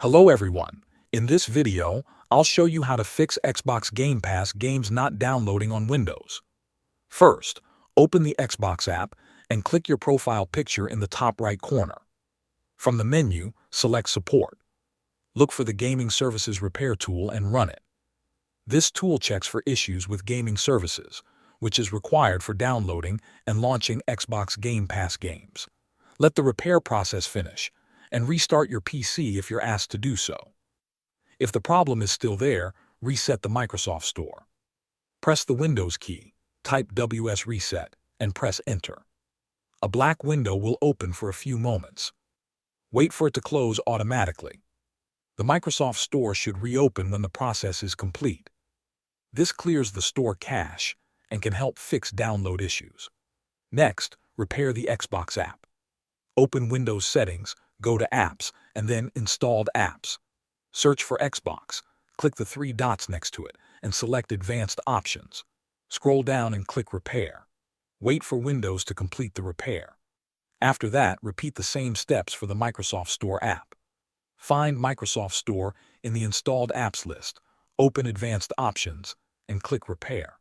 Hello everyone. In this video, I'll show you how to fix Xbox Game Pass games not downloading on Windows. First, open the Xbox app and click your profile picture in the top right corner. From the menu, select Support. Look for the Gaming Services Repair tool and run it. This tool checks for issues with gaming services, which is required for downloading and launching Xbox Game Pass games. Let the repair process finish, and restart your PC if you're asked to do so. If the problem is still there, reset the Microsoft Store. Press the Windows key, type WS Reset, and press Enter. A black window will open for a few moments. Wait for it to close automatically. The Microsoft Store should reopen when the process is complete. This clears the store cache and can help fix download issues. Next, repair the Xbox app. Open Windows Settings, go to Apps, and then Installed Apps. Search for Xbox, click the three dots next to it, and select Advanced Options. Scroll down and click Repair. Wait for Windows to complete the repair. After that, repeat the same steps for the Microsoft Store app. Find Microsoft Store in the Installed Apps list, open Advanced Options, and click Repair.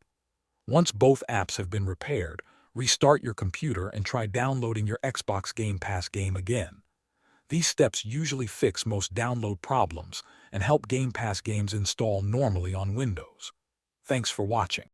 Once both apps have been repaired, restart your computer and try downloading your Xbox Game Pass game again. These steps usually fix most download problems and help Game Pass games install normally on Windows. Thanks for watching.